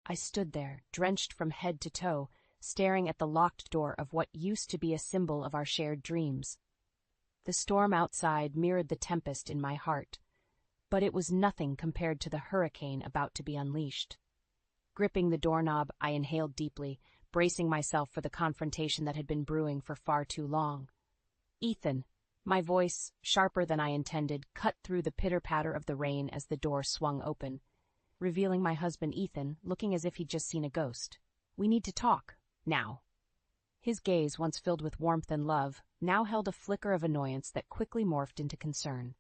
I stood there, drenched from head to toe, staring at the locked door of what used to be a symbol of our shared dreams. The storm outside mirrored the tempest in my heart, but it was nothing compared to the hurricane about to be unleashed. Gripping the doorknob, I inhaled deeply, bracing myself for the confrontation that had been brewing for far too long. "Ethan," my voice, sharper than I intended, cut through the pitter-patter of the rain as the door swung open, revealing my husband Ethan, looking as if he'd just seen a ghost. "We need to talk. Now." His gaze, once filled with warmth and love, now held a flicker of annoyance that quickly morphed into concern.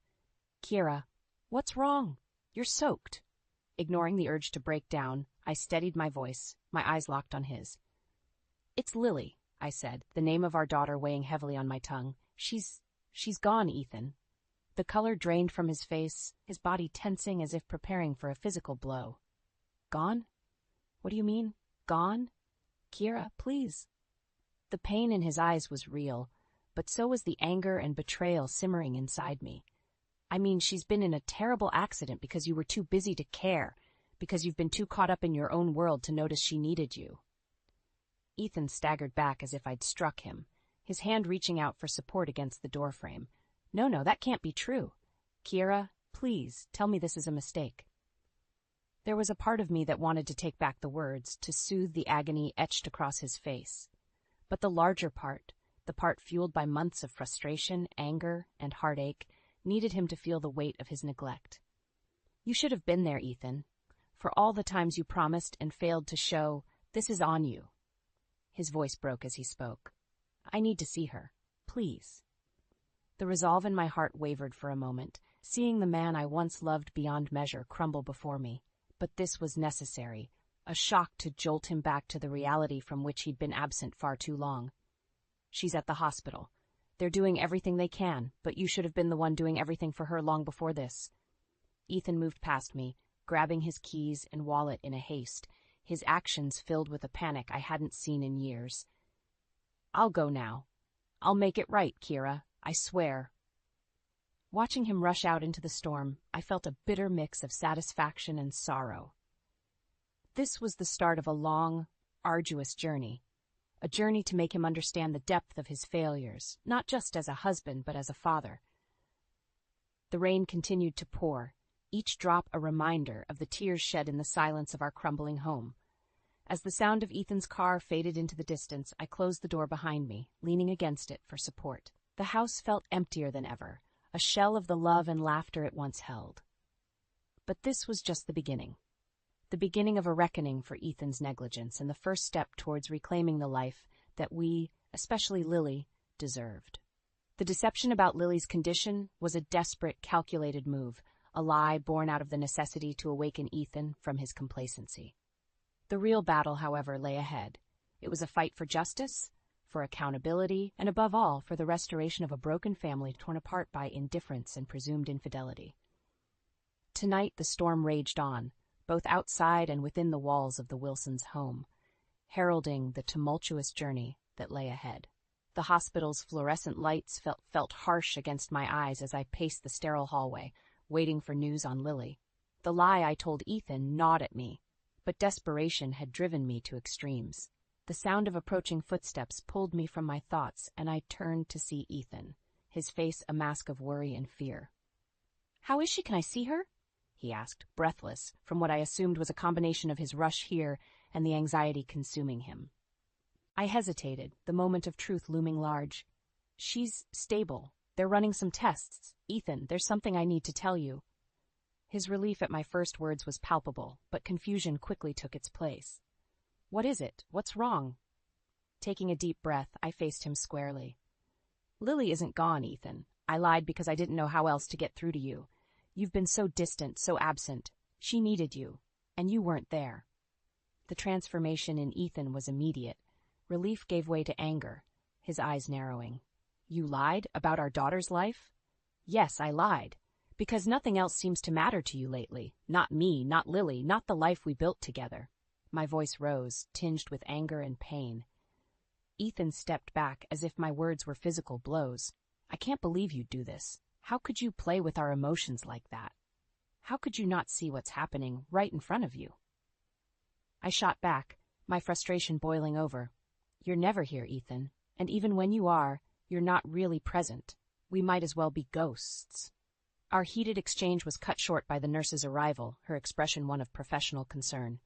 "Kira, what's wrong? You're soaked." Ignoring the urge to break down, I steadied my voice, my eyes locked on his. "It's Lily," I said, the name of our daughter weighing heavily on my tongue. She's gone, Ethan." The color drained from his face, his body tensing as if preparing for a physical blow. "Gone? What do you mean, gone? Kira, please." The pain in his eyes was real, but so was the anger and betrayal simmering inside me. "I mean, she's been in a terrible accident because you were too busy to care, because you've been too caught up in your own world to notice she needed you." Ethan staggered back as if I'd struck him, his hand reaching out for support against the doorframe. No, that can't be true. "Kira, please, tell me this is a mistake." There was a part of me that wanted to take back the words, to soothe the agony etched across his face. But the larger part, the part fueled by months of frustration, anger, and heartache, needed him to feel the weight of his neglect. "You should have been there, Ethan. For all the times you promised and failed to show, this is on you." His voice broke as he spoke. "I need to see her. Please." The resolve in my heart wavered for a moment, seeing the man I once loved beyond measure crumble before me. But this was necessary, a shock to jolt him back to the reality from which he'd been absent far too long. "She's at the hospital. They're doing everything they can, but you should have been the one doing everything for her long before this." Ethan moved past me, grabbing his keys and wallet in a haste, his actions filled with a panic I hadn't seen in years. "I'll go now. I'll make it right, Kira. I swear." Watching him rush out into the storm, I felt a bitter mix of satisfaction and sorrow. This was the start of a long, arduous journey. A journey to make him understand the depth of his failures, not just as a husband, but as a father. The rain continued to pour, each drop a reminder of the tears shed in the silence of our crumbling home. As the sound of Ethan's car faded into the distance, I closed the door behind me, leaning against it for support. The house felt emptier than ever, a shell of the love and laughter it once held. But this was just the beginning of a reckoning for Ethan's negligence and the first step towards reclaiming the life that we, especially Lily, deserved. The deception about Lily's condition was a desperate, calculated move, a lie born out of the necessity to awaken Ethan from his complacency. The real battle, however, lay ahead. It was a fight for justice, for accountability, and above all, for the restoration of a broken family torn apart by indifference and presumed infidelity. Tonight the storm raged on, both outside and within the walls of the Wilsons' home, heralding the tumultuous journey that lay ahead. The hospital's fluorescent lights felt harsh against my eyes as I paced the sterile hallway, waiting for news on Lily. The lie I told Ethan gnawed at me, but desperation had driven me to extremes. The sound of approaching footsteps pulled me from my thoughts, and I turned to see Ethan, his face a mask of worry and fear. "How is she? Can I see her?" he asked, breathless, from what I assumed was a combination of his rush here and the anxiety consuming him. I hesitated, the moment of truth looming large. "She's stable. They're running some tests. Ethan, there's something I need to tell you." His relief at my first words was palpable, but confusion quickly took its place. "What is it? What's wrong?" Taking a deep breath, I faced him squarely. "Lily isn't gone, Ethan. I lied because I didn't know how else to get through to you. You've been so distant, so absent. She needed you, and you weren't there." The transformation in Ethan was immediate. Relief gave way to anger, his eyes narrowing. "You lied about our daughter's life?" "Yes, I lied. Because nothing else seems to matter to you lately. Not me, not Lily, not the life we built together." My voice rose, tinged with anger and pain. Ethan stepped back as if my words were physical blows. "I can't believe you'd do this. How could you play with our emotions like that? How could you not see what's happening right in front of you?" I shot back, my frustration boiling over. You're never here, Ethan. And even when you are, you're not really present. We might as well be ghosts. Our heated exchange was cut short by the nurse's arrival, her expression one of professional concern.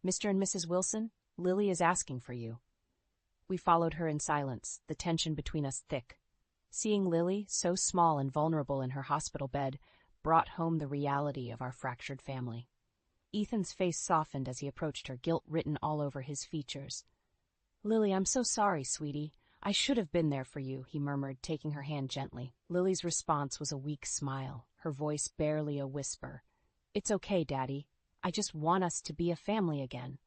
Mr. and Mrs. Wilson, Lily is asking for you. We followed her in silence, the tension between us thick. Seeing Lily, so small and vulnerable in her hospital bed, brought home the reality of our fractured family. Ethan's face softened as he approached her, guilt written all over his features. Lily, I'm so sorry, sweetie. I should have been there for you, he murmured, taking her hand gently. Lily's response was a weak smile, her voice barely a whisper. It's okay, Daddy. I just want us to be a family again.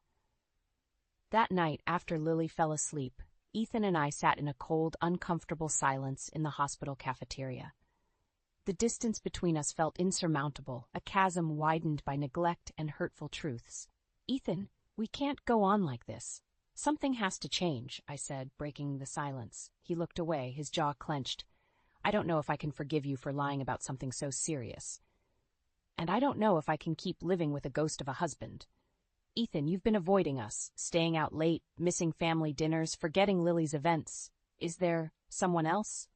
That night, after Lily fell asleep, Ethan and I sat in a cold, uncomfortable silence in the hospital cafeteria. The distance between us felt insurmountable, a chasm widened by neglect and hurtful truths. Ethan, we can't go on like this. Something has to change, I said, breaking the silence. He looked away, his jaw clenched. I don't know if I can forgive you for lying about something so serious. And I don't know if I can keep living with a ghost of a husband. Ethan, you've been avoiding us, staying out late, missing family dinners, forgetting Lily's events. Is there someone else?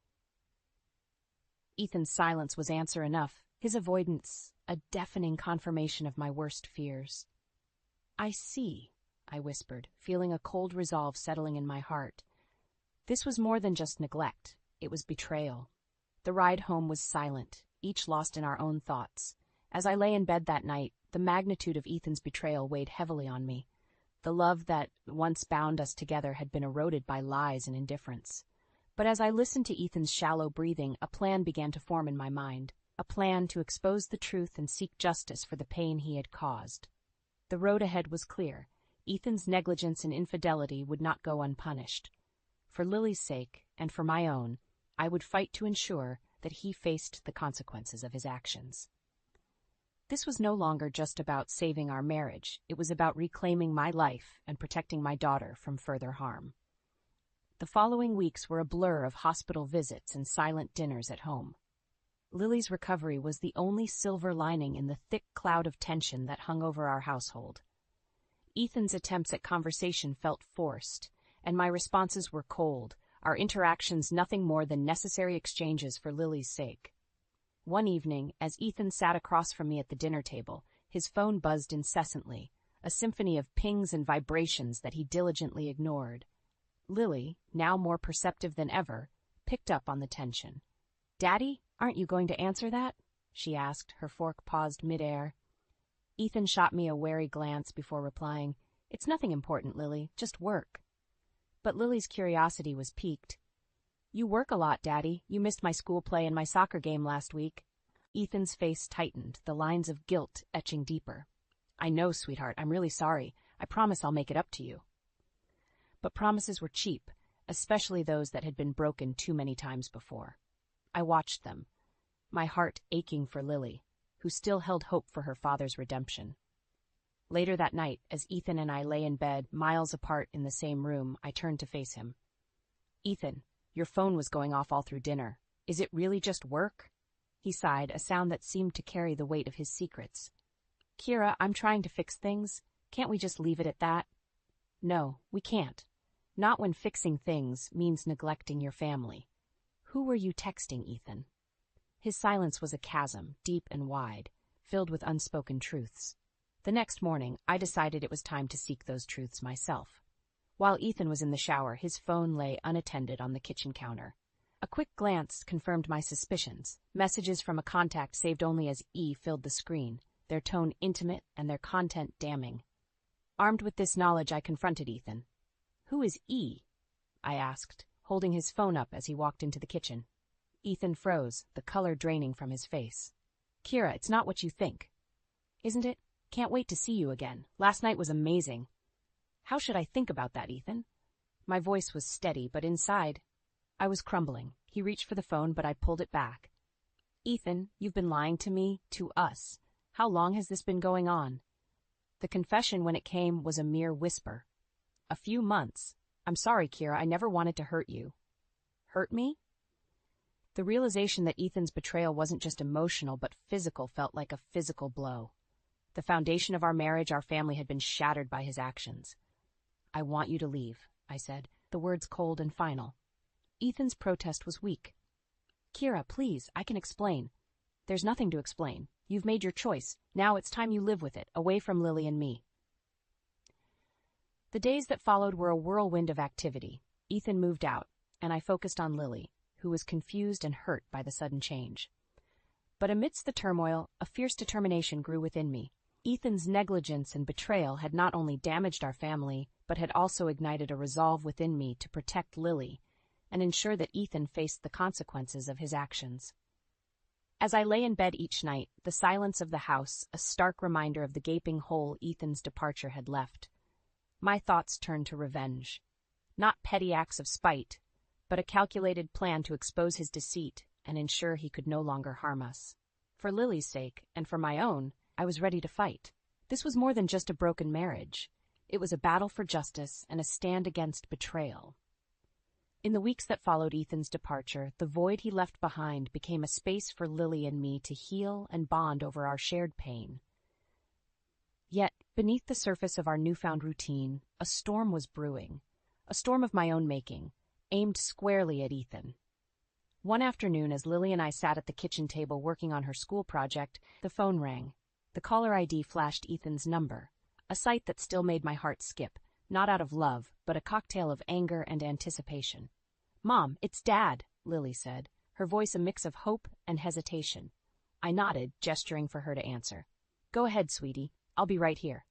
Ethan's silence was answer enough, his avoidance a deafening confirmation of my worst fears. I see, I whispered, feeling a cold resolve settling in my heart. This was more than just neglect. It was betrayal. The ride home was silent, each lost in our own thoughts. As I lay in bed that night, the magnitude of Ethan's betrayal weighed heavily on me. The love that once bound us together had been eroded by lies and indifference. But as I listened to Ethan's shallow breathing, a plan began to form in my mind, a plan to expose the truth and seek justice for the pain he had caused. The road ahead was clear. Ethan's negligence and infidelity would not go unpunished. For Lily's sake, and for my own, I would fight to ensure that he faced the consequences of his actions. This was no longer just about saving our marriage. It was about reclaiming my life and protecting my daughter from further harm. The following weeks were a blur of hospital visits and silent dinners at home. Lily's recovery was the only silver lining in the thick cloud of tension that hung over our household. Ethan's attempts at conversation felt forced, and my responses were cold, our interactions nothing more than necessary exchanges for Lily's sake. One evening, as Ethan sat across from me at the dinner table, his phone buzzed incessantly, a symphony of pings and vibrations that he diligently ignored. Lily, now more perceptive than ever, picked up on the tension. "Daddy, aren't you going to answer that?" she asked, her fork paused midair. Ethan shot me a wary glance before replying, "It's nothing important, Lily, just work." But Lily's curiosity was piqued. "You work a lot, Daddy. You missed my school play and my soccer game last week." Ethan's face tightened, the lines of guilt etching deeper. "I know, sweetheart. I'm really sorry. I promise I'll make it up to you." But promises were cheap, especially those that had been broken too many times before. I watched them, my heart aching for Lily, who still held hope for her father's redemption. Later that night, as Ethan and I lay in bed, miles apart in the same room, I turned to face him. "Ethan, your phone was going off all through dinner. Is it really just work?" He sighed, a sound that seemed to carry the weight of his secrets. "Kira, I'm trying to fix things. Can't we just leave it at that?" "No, we can't. Not when fixing things means neglecting your family. Who were you texting, Ethan?" His silence was a chasm, deep and wide, filled with unspoken truths. The next morning, I decided it was time to seek those truths myself. While Ethan was in the shower, his phone lay unattended on the kitchen counter. A quick glance confirmed my suspicions. Messages from a contact saved only as E filled the screen, their tone intimate and their content damning. Armed with this knowledge, I confronted Ethan. "Who is E?" I asked, holding his phone up as he walked into the kitchen. Ethan froze, the color draining from his face. "Kira, it's not what you think." "Isn't it? Can't wait to see you again. Last night was amazing." "How should I think about that, Ethan?" My voice was steady, but inside, I was crumbling. He reached for the phone, but I pulled it back. "Ethan, you've been lying to me, to us. How long has this been going on?" The confession, when it came, was a mere whisper. "A few months. I'm sorry, Kira, I never wanted to hurt you." "Hurt me?" The realization that Ethan's betrayal wasn't just emotional but physical felt like a physical blow. The foundation of our marriage, our family, had been shattered by his actions. "I want you to leave," I said, the words cold and final. Ethan's protest was weak. "Kira, please, I can explain." "There's nothing to explain. You've made your choice. Now it's time you live with it, away from Lily and me." The days that followed were a whirlwind of activity. Ethan moved out, and I focused on Lily, who was confused and hurt by the sudden change. But amidst the turmoil, a fierce determination grew within me. Ethan's negligence and betrayal had not only damaged our family, but had also ignited a resolve within me to protect Lily and ensure that Ethan faced the consequences of his actions. As I lay in bed each night, the silence of the house, a stark reminder of the gaping hole Ethan's departure had left, my thoughts turned to revenge. Not petty acts of spite, but a calculated plan to expose his deceit and ensure he could no longer harm us. For Lily's sake, and for my own, I was ready to fight. This was more than just a broken marriage. It was a battle for justice and a stand against betrayal. In the weeks that followed Ethan's departure, the void he left behind became a space for Lily and me to heal and bond over our shared pain. Yet, beneath the surface of our newfound routine, a storm was brewing, a storm of my own making, aimed squarely at Ethan. One afternoon, as Lily and I sat at the kitchen table working on her school project, the phone rang. The caller ID flashed Ethan's number, a sight that still made my heart skip, not out of love, but a cocktail of anger and anticipation. "Mom, it's Dad," Lily said, her voice a mix of hope and hesitation. I nodded, gesturing for her to answer. "Go ahead, sweetie. I'll be right here."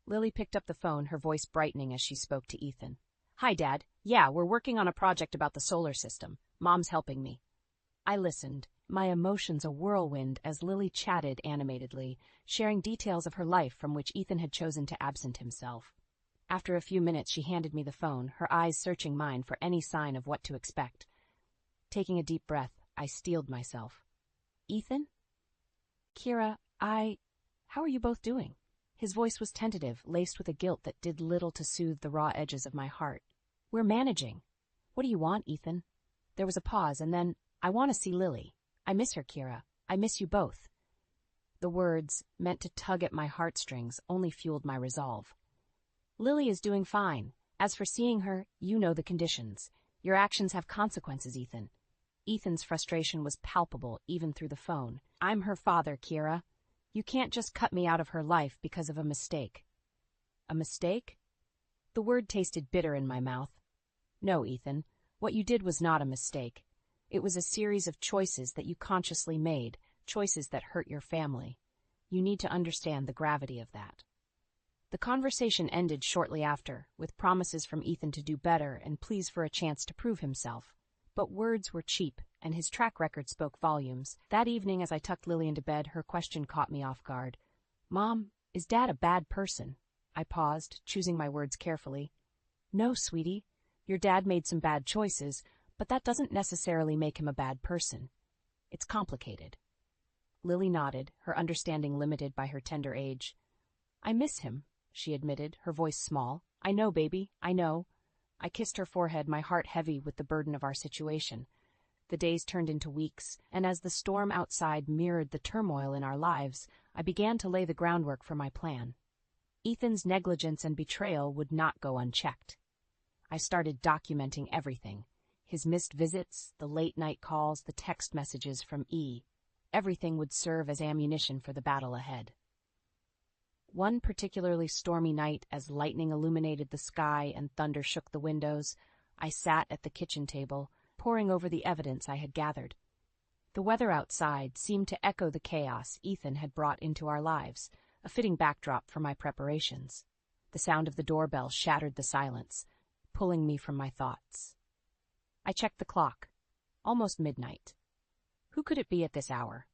Lily picked up the phone, her voice brightening as she spoke to Ethan. "Hi, Dad. Yeah, we're working on a project about the solar system. Mom's helping me." I listened, my emotions a whirlwind as Lily chatted animatedly, sharing details of her life from which Ethan had chosen to absent himself. After a few minutes, she handed me the phone, her eyes searching mine for any sign of what to expect. Taking a deep breath, I steeled myself. "Ethan? Kira, how are you both doing?" His voice was tentative, laced with a guilt that did little to soothe the raw edges of my heart. "We're managing." "What do you want, Ethan?" There was a pause, and then, "I want to see Lily. I miss her, Kira. I miss you both." The words, meant to tug at my heartstrings, only fueled my resolve. "Lily is doing fine. As for seeing her, you know the conditions. Your actions have consequences, Ethan." Ethan's frustration was palpable, even through the phone. "I'm her father, Kira. You can't just cut me out of her life because of a mistake." "A mistake?" The word tasted bitter in my mouth. "No, Ethan. What you did was not a mistake. It was a series of choices that you consciously made, choices that hurt your family. You need to understand the gravity of that." The conversation ended shortly after, with promises from Ethan to do better and pleas for a chance to prove himself. But words were cheap, and his track record spoke volumes. That evening, as I tucked Lily into bed, her question caught me off guard. "Mom, is Dad a bad person?" I paused, choosing my words carefully. "No, sweetie. Your dad made some bad choices, but that doesn't necessarily make him a bad person. It's complicated." Lily nodded, her understanding limited by her tender age. "I miss him," she admitted, her voice small. "I know, baby, I know." I kissed her forehead, my heart heavy with the burden of our situation. The days turned into weeks, and as the storm outside mirrored the turmoil in our lives, I began to lay the groundwork for my plan. Ethan's negligence and betrayal would not go unchecked. I started documenting everything. His missed visits, the late-night calls, the text messages from E. Everything would serve as ammunition for the battle ahead. One particularly stormy night, as lightning illuminated the sky and thunder shook the windows, I sat at the kitchen table, poring over the evidence I had gathered. The weather outside seemed to echo the chaos Ethan had brought into our lives, a fitting backdrop for my preparations. The sound of the doorbell shattered the silence, pulling me from my thoughts. I checked the clock. Almost midnight. Who could it be at this hour?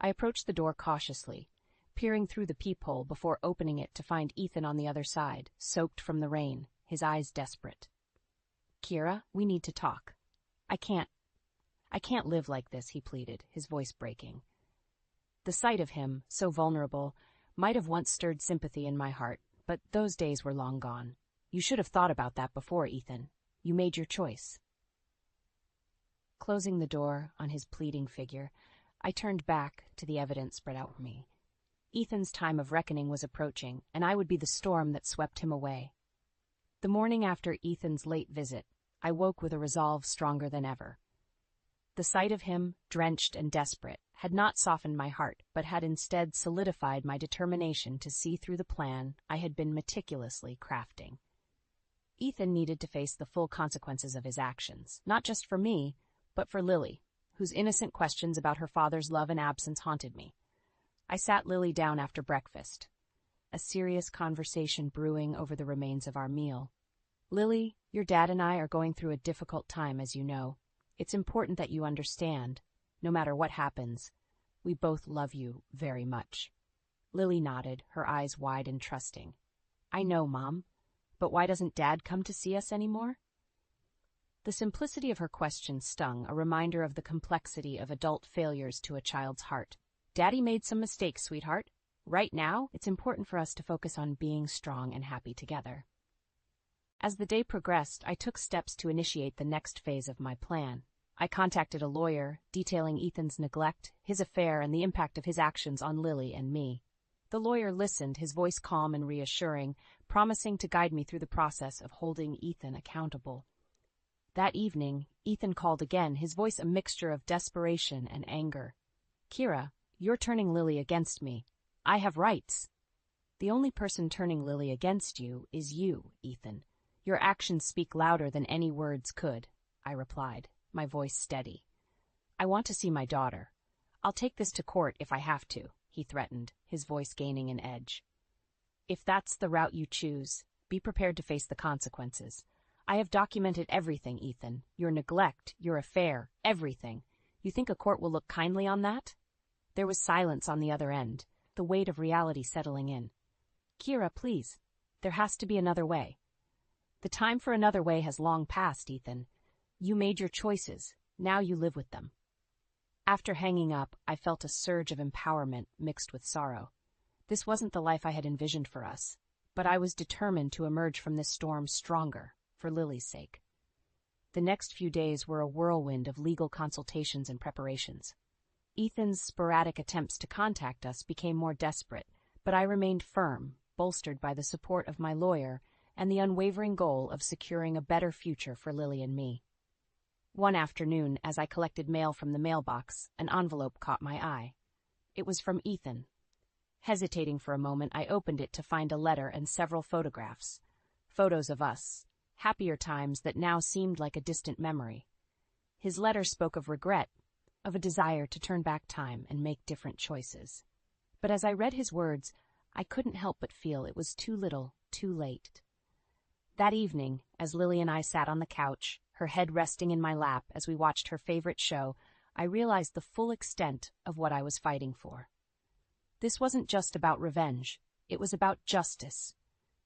I approached the door cautiously, peering through the peephole before opening it to find Ethan on the other side, soaked from the rain, his eyes desperate. "Kira, we need to talk." I can't live like this," he pleaded, his voice breaking. The sight of him, so vulnerable, might have once stirred sympathy in my heart, but those days were long gone. "You should have thought about that before, Ethan. You made your choice." Closing the door on his pleading figure, I turned back to the evidence spread out for me. Ethan's time of reckoning was approaching, and I would be the storm that swept him away. The morning after Ethan's late visit, I woke with a resolve stronger than ever. The sight of him, drenched and desperate, had not softened my heart, but had instead solidified my determination to see through the plan I had been meticulously crafting. Ethan needed to face the full consequences of his actions, not just for me, but for Lily, whose innocent questions about her father's love and absence haunted me. I sat Lily down after breakfast, a serious conversation brewing over the remains of our meal. "Lily, your dad and I are going through a difficult time, as you know. It's important that you understand, no matter what happens, we both love you very much." Lily nodded, her eyes wide and trusting. "I know, Mom, but why doesn't Dad come to see us anymore?" The simplicity of her question stung, a reminder of the complexity of adult failures to a child's heart. "Daddy made some mistakes, sweetheart. Right now, it's important for us to focus on being strong and happy together." As the day progressed, I took steps to initiate the next phase of my plan. I contacted a lawyer, detailing Ethan's neglect, his affair, and the impact of his actions on Lily and me. The lawyer listened, his voice calm and reassuring, promising to guide me through the process of holding Ethan accountable. That evening, Ethan called again, his voice a mixture of desperation and anger. "Kira, you're turning Lily against me. I have rights." "The only person turning Lily against you is you, Ethan. Your actions speak louder than any words could," I replied, my voice steady. "I want to see my daughter. I'll take this to court if I have to," he threatened, his voice gaining an edge. "If that's the route you choose, be prepared to face the consequences. I have documented everything, Ethan. Your neglect, your affair, everything. You think a court will look kindly on that?" There was silence on the other end, the weight of reality settling in. "Kira, please. There has to be another way." "The time for another way has long passed, Ethan. You made your choices. Now you live with them." After hanging up, I felt a surge of empowerment mixed with sorrow. This wasn't the life I had envisioned for us, but I was determined to emerge from this storm stronger, for Lily's sake. The next few days were a whirlwind of legal consultations and preparations. Ethan's sporadic attempts to contact us became more desperate, but I remained firm, bolstered by the support of my lawyer and the unwavering goal of securing a better future for Lily and me. One afternoon, as I collected mail from the mailbox, an envelope caught my eye. It was from Ethan. Hesitating for a moment, I opened it to find a letter and several photographs. Photos of us, happier times that now seemed like a distant memory. His letter spoke of regret, of a desire to turn back time and make different choices. But as I read his words, I couldn't help but feel it was too little, too late. That evening, as Lily and I sat on the couch, her head resting in my lap as we watched her favorite show, I realized the full extent of what I was fighting for. This wasn't just about revenge. It was about justice.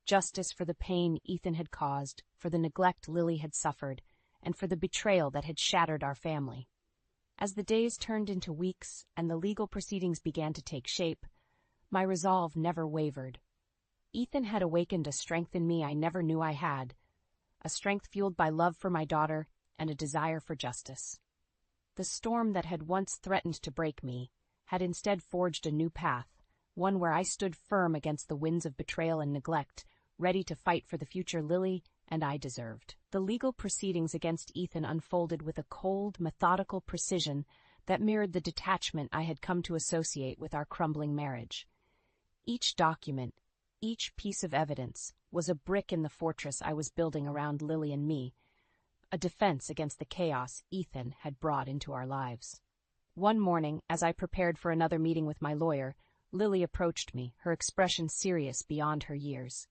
Justice for the pain Ethan had caused, for the neglect Lily had suffered, and for the betrayal that had shattered our family. As the days turned into weeks and the legal proceedings began to take shape, my resolve never wavered. Ethan had awakened a strength in me I never knew I had, a strength fueled by love for my daughter and a desire for justice. The storm that had once threatened to break me had instead forged a new path, one where I stood firm against the winds of betrayal and neglect, ready to fight for the future Lily and I deserved. The legal proceedings against Ethan unfolded with a cold, methodical precision that mirrored the detachment I had come to associate with our crumbling marriage. Each document, each piece of evidence, was a brick in the fortress I was building around Lily and me, a defense against the chaos Ethan had brought into our lives. One morning, as I prepared for another meeting with my lawyer, Lily approached me, her expression serious beyond her years.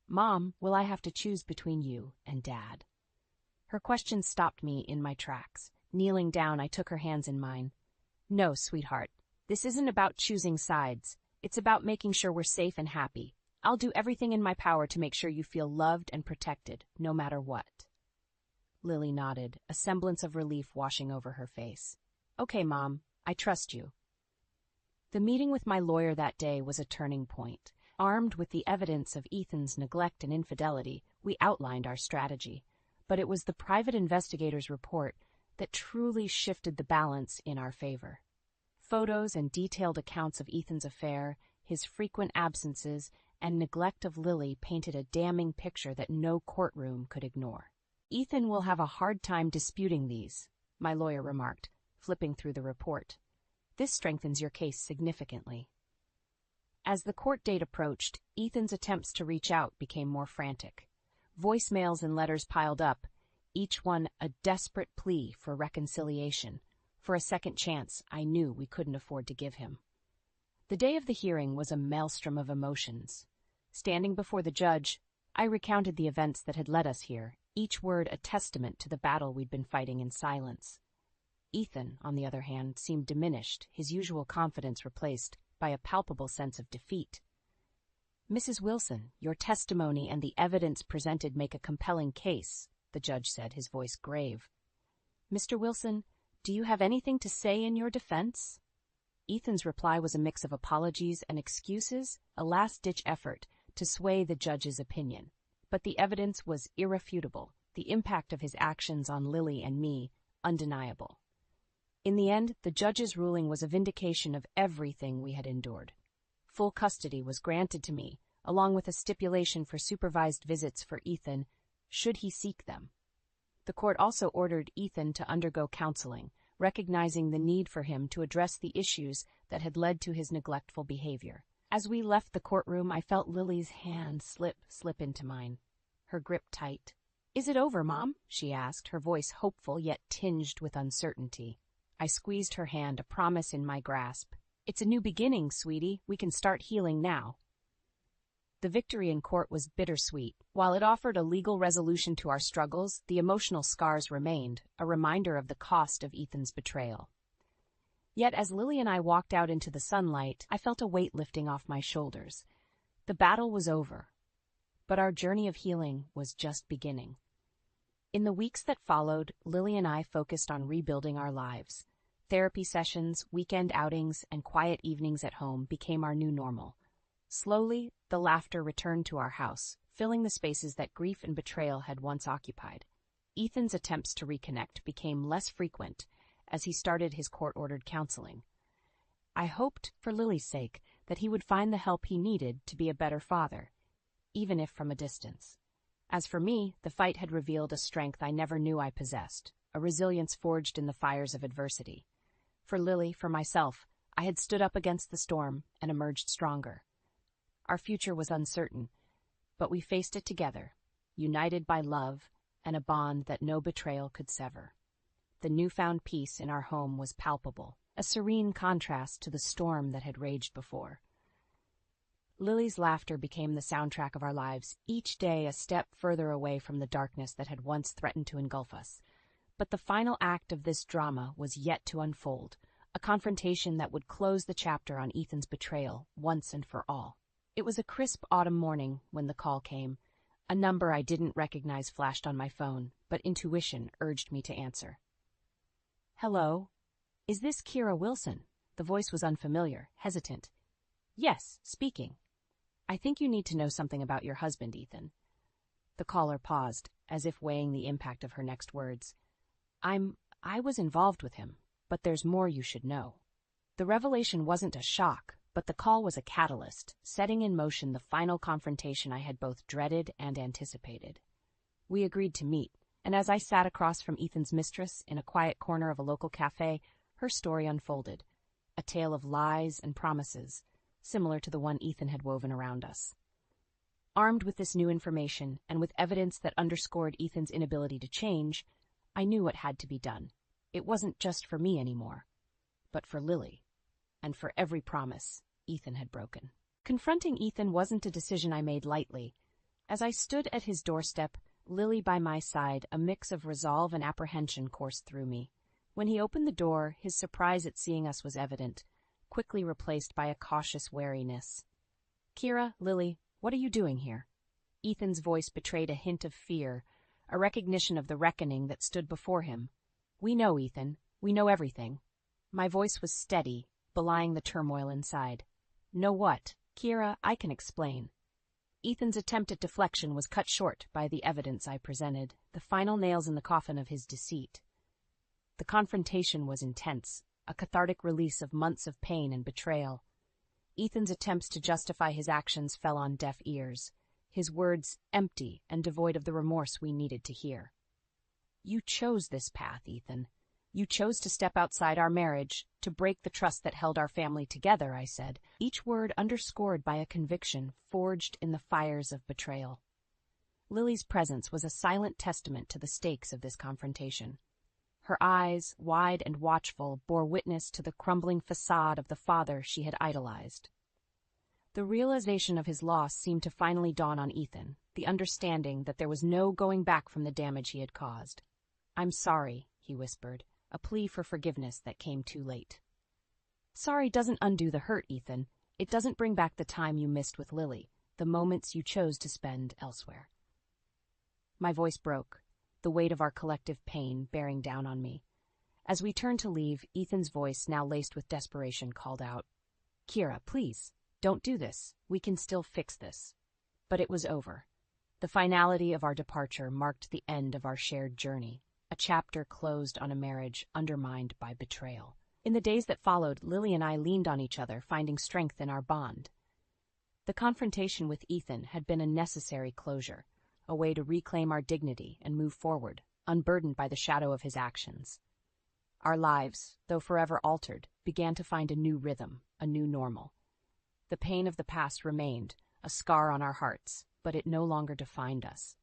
"Mom, will I have to choose between you and Dad?" Her question stopped me in my tracks. Kneeling down, I took her hands in mine. "No, sweetheart. This isn't about choosing sides. It's about making sure we're safe and happy. I'll do everything in my power to make sure you feel loved and protected, no matter what." Lily nodded, a semblance of relief washing over her face. "Okay, Mom, I trust you." The meeting with my lawyer that day was a turning point. Armed with the evidence of Ethan's neglect and infidelity, we outlined our strategy. But it was the private investigator's report that truly shifted the balance in our favor. Photos and detailed accounts of Ethan's affair, his frequent absences, and neglect of Lily painted a damning picture that no courtroom could ignore. "Ethan will have a hard time disputing these," my lawyer remarked, flipping through the report. "This strengthens your case significantly." As the court date approached, Ethan's attempts to reach out became more frantic. Voicemails and letters piled up, each one a desperate plea for reconciliation, for a second chance I knew we couldn't afford to give him. The day of the hearing was a maelstrom of emotions. Standing before the judge, I recounted the events that had led us here, each word a testament to the battle we'd been fighting in silence. Ethan, on the other hand, seemed diminished, his usual confidence replaced by a palpable sense of defeat. "Mrs. Wilson, your testimony and the evidence presented make a compelling case," the judge said, his voice grave. "Mr. Wilson, do you have anything to say in your defense?" Ethan's reply was a mix of apologies and excuses, a last-ditch effort to sway the judge's opinion. But the evidence was irrefutable, the impact of his actions on Lily and me undeniable. In the end, the judge's ruling was a vindication of everything we had endured. Full custody was granted to me, along with a stipulation for supervised visits for Ethan, should he seek them. The court also ordered Ethan to undergo counseling, recognizing the need for him to address the issues that had led to his neglectful behavior. As we left the courtroom, I felt Lily's hand slip into mine, her grip tight. "Is it over, Mom?" she asked, her voice hopeful yet tinged with uncertainty. I squeezed her hand, a promise in my grasp. "It's a new beginning, sweetie. We can start healing now." The victory in court was bittersweet. While it offered a legal resolution to our struggles, the emotional scars remained, a reminder of the cost of Ethan's betrayal. Yet as Lily and I walked out into the sunlight, I felt a weight lifting off my shoulders. The battle was over, but our journey of healing was just beginning. In the weeks that followed, Lily and I focused on rebuilding our lives. Therapy sessions, weekend outings, and quiet evenings at home became our new normal. Slowly, the laughter returned to our house, filling the spaces that grief and betrayal had once occupied. Ethan's attempts to reconnect became less frequent as he started his court-ordered counseling. I hoped, for Lily's sake, that he would find the help he needed to be a better father, even if from a distance. As for me, the fight had revealed a strength I never knew I possessed, a resilience forged in the fires of adversity. For Lily, for myself, I had stood up against the storm and emerged stronger. Our future was uncertain, but we faced it together, united by love and a bond that no betrayal could sever. The newfound peace in our home was palpable, a serene contrast to the storm that had raged before. Lily's laughter became the soundtrack of our lives, each day a step further away from the darkness that had once threatened to engulf us. But the final act of this drama was yet to unfold, a confrontation that would close the chapter on Ethan's betrayal once and for all. It was a crisp autumn morning when the call came. A number I didn't recognize flashed on my phone, but intuition urged me to answer. "Hello? Is this Kira Wilson?" The voice was unfamiliar, hesitant. "Yes, speaking. I think you need to know something about your husband, Ethan." The caller paused, as if weighing the impact of her next words. I was involved with him, but there's more you should know." The revelation wasn't a shock, but the call was a catalyst, setting in motion the final confrontation I had both dreaded and anticipated. We agreed to meet, and as I sat across from Ethan's mistress in a quiet corner of a local cafe, her story unfolded, a tale of lies and promises, similar to the one Ethan had woven around us. Armed with this new information, and with evidence that underscored Ethan's inability to change, I knew what had to be done. It wasn't just for me anymore, but for Lily, and for every promise Ethan had broken. Confronting Ethan wasn't a decision I made lightly. As I stood at his doorstep, Lily by my side, a mix of resolve and apprehension coursed through me. When he opened the door, his surprise at seeing us was evident, quickly replaced by a cautious wariness. "Kira, Lily, what are you doing here?" Ethan's voice betrayed a hint of fear, a recognition of the reckoning that stood before him. "We know, Ethan. We know everything." My voice was steady, belying the turmoil inside. "Know what?" "Kira, I can explain." Ethan's attempt at deflection was cut short by the evidence I presented, the final nails in the coffin of his deceit. The confrontation was intense, a cathartic release of months of pain and betrayal. Ethan's attempts to justify his actions fell on deaf ears, his words empty and devoid of the remorse we needed to hear. "You chose this path, Ethan. You chose to step outside our marriage, to break the trust that held our family together," I said, each word underscored by a conviction forged in the fires of betrayal. Lily's presence was a silent testament to the stakes of this confrontation. Her eyes, wide and watchful, bore witness to the crumbling facade of the father she had idolized. The realization of his loss seemed to finally dawn on Ethan, the understanding that there was no going back from the damage he had caused. "I'm sorry," he whispered, a plea for forgiveness that came too late. "Sorry doesn't undo the hurt, Ethan. It doesn't bring back the time you missed with Lily, the moments you chose to spend elsewhere." My voice broke, the weight of our collective pain bearing down on me. As we turned to leave, Ethan's voice, now laced with desperation, called out, "Kira, please, don't do this. We can still fix this." But it was over. The finality of our departure marked the end of our shared journey, a chapter closed on a marriage undermined by betrayal. In the days that followed, Lily and I leaned on each other, finding strength in our bond. The confrontation with Ethan had been a necessary closure, a way to reclaim our dignity and move forward, unburdened by the shadow of his actions. Our lives, though forever altered, began to find a new rhythm, a new normal. The pain of the past remained, a scar on our hearts, but it no longer defined us.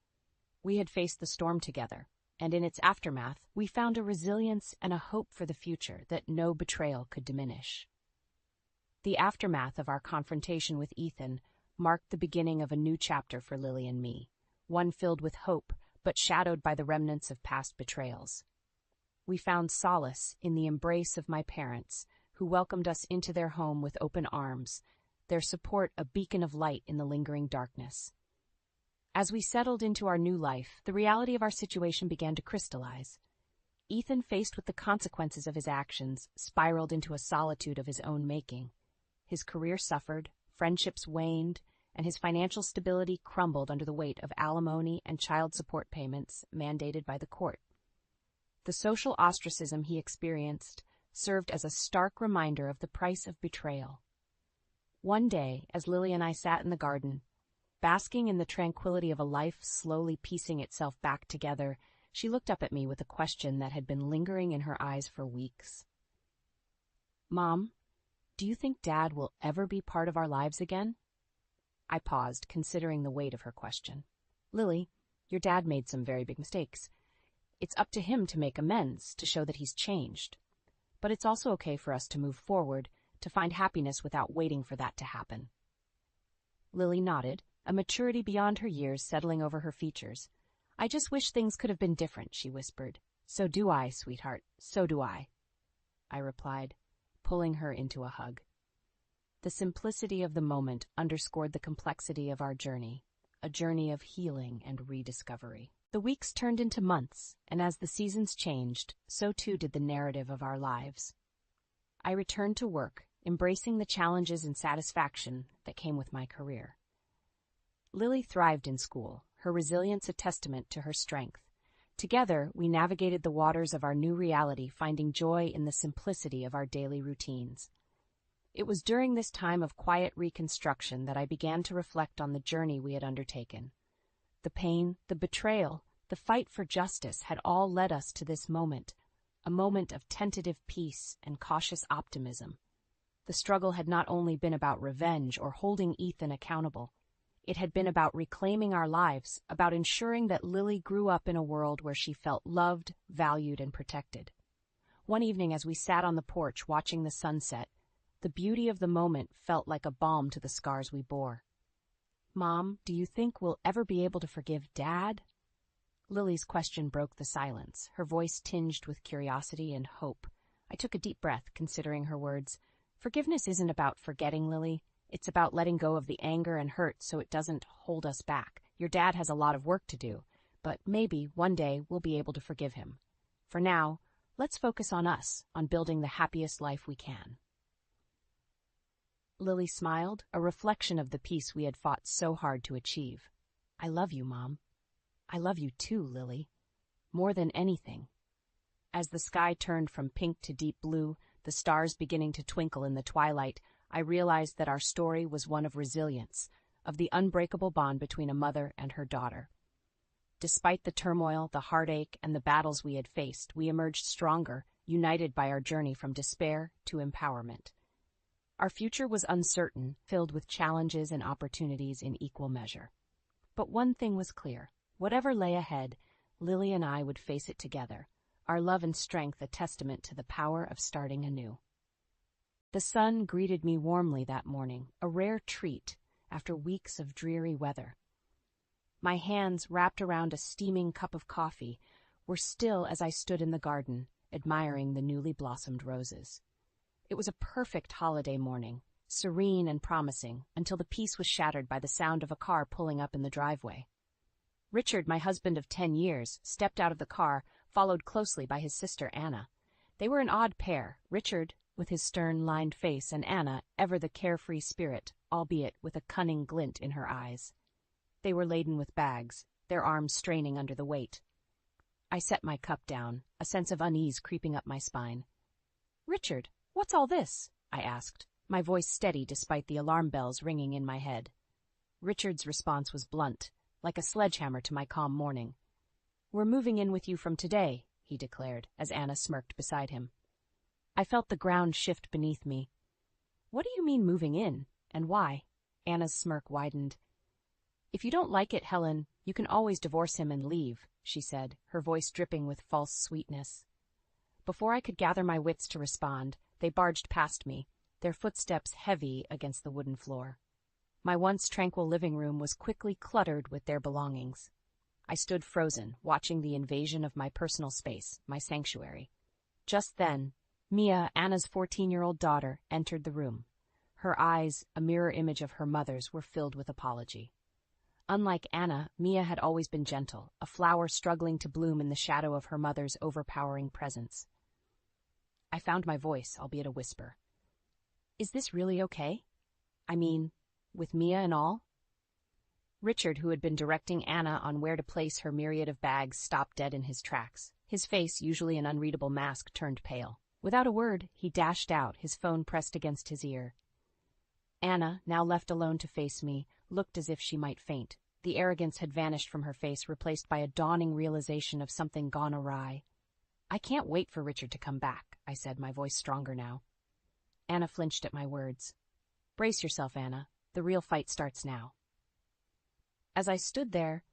We had faced the storm together, and in its aftermath, we found a resilience and a hope for the future that no betrayal could diminish. The aftermath of our confrontation with Ethan marked the beginning of a new chapter for Lily and me, one filled with hope, but shadowed by the remnants of past betrayals. We found solace in the embrace of my parents, who welcomed us into their home with open arms, their support a beacon of light in the lingering darkness. As we settled into our new life, the reality of our situation began to crystallize. Ethan, faced with the consequences of his actions, spiraled into a solitude of his own making. His career suffered, friendships waned, and his financial stability crumbled under the weight of alimony and child support payments mandated by the court. The social ostracism he experienced served as a stark reminder of the price of betrayal. One day, as Lily and I sat in the garden, basking in the tranquility of a life slowly piecing itself back together, she looked up at me with a question that had been lingering in her eyes for weeks. "Mom, do you think Dad will ever be part of our lives again?" I paused, considering the weight of her question. "Lily, your dad made some very big mistakes. It's up to him to make amends, to show that he's changed. But it's also okay for us to move forward, to find happiness without waiting for that to happen." Lily nodded, a maturity beyond her years settling over her features. "I just wish things could have been different," she whispered. "So do I, sweetheart, so do I," I replied, pulling her into a hug. The simplicity of the moment underscored the complexity of our journey, a journey of healing and rediscovery. The weeks turned into months, and as the seasons changed, so too did the narrative of our lives. I returned to work, embracing the challenges and satisfaction that came with my career. Lily thrived in school, her resilience a testament to her strength. Together, we navigated the waters of our new reality, finding joy in the simplicity of our daily routines. It was during this time of quiet reconstruction that I began to reflect on the journey we had undertaken. The pain, the betrayal, the fight for justice had all led us to this moment, a moment of tentative peace and cautious optimism. The struggle had not only been about revenge or holding Ethan accountable. It had been about reclaiming our lives, about ensuring that Lily grew up in a world where she felt loved, valued, and protected. One evening, as we sat on the porch watching the sunset, the beauty of the moment felt like a balm to the scars we bore. "Mom, do you think we'll ever be able to forgive Dad?" Lily's question broke the silence, her voice tinged with curiosity and hope. I took a deep breath, considering her words. "Forgiveness isn't about forgetting, Lily. It's about letting go of the anger and hurt so it doesn't hold us back. Your dad has a lot of work to do, but maybe one day we'll be able to forgive him. For now, let's focus on us, on building the happiest life we can." Lily smiled, a reflection of the peace we had fought so hard to achieve. "I love you, Mom. I love you too, Lily. More than anything." As the sky turned from pink to deep blue, the stars beginning to twinkle in the twilight, I realized that our story was one of resilience, of the unbreakable bond between a mother and her daughter. Despite the turmoil, the heartache, and the battles we had faced, we emerged stronger, united by our journey from despair to empowerment. Our future was uncertain, filled with challenges and opportunities in equal measure. But one thing was clear. Whatever lay ahead, Lily and I would face it together, our love and strength a testament to the power of starting anew. The sun greeted me warmly that morning, a rare treat after weeks of dreary weather. My hands, wrapped around a steaming cup of coffee, were still as I stood in the garden, admiring the newly blossomed roses. It was a perfect holiday morning, serene and promising, until the peace was shattered by the sound of a car pulling up in the driveway. Richard, my husband of 10 years, stepped out of the car, followed closely by his sister Anna. They were an odd pair, Richard with his stern, lined face, and Anna, ever the carefree spirit, albeit with a cunning glint in her eyes. They were laden with bags, their arms straining under the weight. I set my cup down, a sense of unease creeping up my spine. "Richard, what's all this?" I asked, my voice steady despite the alarm bells ringing in my head. Richard's response was blunt, like a sledgehammer to my calm morning. "We're moving in with you from today," he declared, as Anna smirked beside him. I felt the ground shift beneath me. "What do you mean moving in, and why?" Anna's smirk widened. "If you don't like it, Helen, you can always divorce him and leave," she said, her voice dripping with false sweetness. Before I could gather my wits to respond, they barged past me, their footsteps heavy against the wooden floor. My once tranquil living room was quickly cluttered with their belongings. I stood frozen, watching the invasion of my personal space, my sanctuary. Just then, Mia, Anna's 14-year-old daughter, entered the room. Her eyes, a mirror image of her mother's, were filled with apology. Unlike Anna, Mia had always been gentle, a flower struggling to bloom in the shadow of her mother's overpowering presence. I found my voice, albeit a whisper. "Is this really okay? I mean, with Mia and all?" Richard, who had been directing Anna on where to place her myriad of bags, stopped dead in his tracks. His face, usually an unreadable mask, turned pale. Without a word, he dashed out, his phone pressed against his ear. Anna, now left alone to face me, looked as if she might faint. The arrogance had vanished from her face, replaced by a dawning realization of something gone awry. "I can't wait for Richard to come back," I said, my voice stronger now. Anna flinched at my words. "Brace yourself, Anna. The real fight starts now." As I stood there,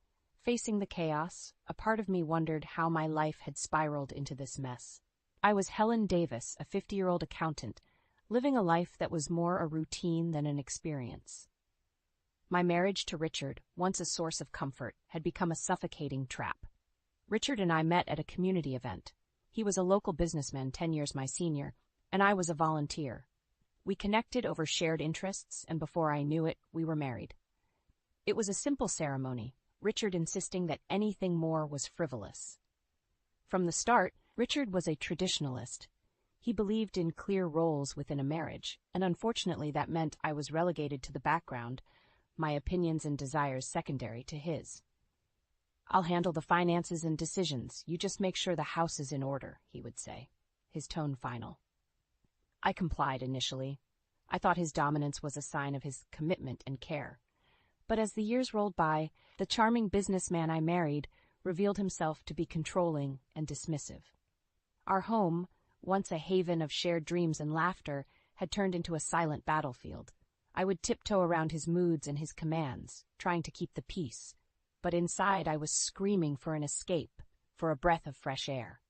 facing the chaos, a part of me wondered how my life had spiraled into this mess. I was Helen Davis, a 50-year-old accountant, living a life that was more a routine than an experience. My marriage to Richard, once a source of comfort, had become a suffocating trap. Richard and I met at a community event. He was a local businessman 10 years my senior, and I was a volunteer. We connected over shared interests, and before I knew it, we were married. It was a simple ceremony, Richard insisting that anything more was frivolous. From the start, Richard was a traditionalist. He believed in clear roles within a marriage, and unfortunately that meant I was relegated to the background, my opinions and desires secondary to his. "I'll handle the finances and decisions. You just make sure the house is in order," he would say, his tone final. I complied initially. I thought his dominance was a sign of his commitment and care. But as the years rolled by, the charming businessman I married revealed himself to be controlling and dismissive. Our home, once a haven of shared dreams and laughter, had turned into a silent battlefield. I would tiptoe around his moods and his commands, trying to keep the peace, but inside I was screaming for an escape, for a breath of fresh air.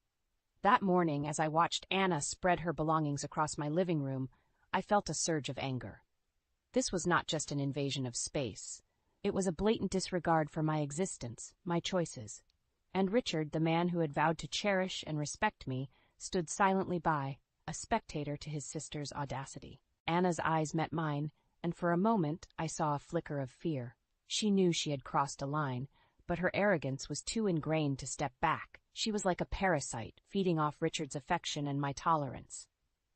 That morning, as I watched Anna spread her belongings across my living room, I felt a surge of anger. This was not just an invasion of space. It was a blatant disregard for my existence, my choices. And Richard, the man who had vowed to cherish and respect me, stood silently by, a spectator to his sister's audacity. Anna's eyes met mine, and for a moment I saw a flicker of fear. She knew she had crossed a line, but her arrogance was too ingrained to step back. She was like a parasite, feeding off Richard's affection and my tolerance.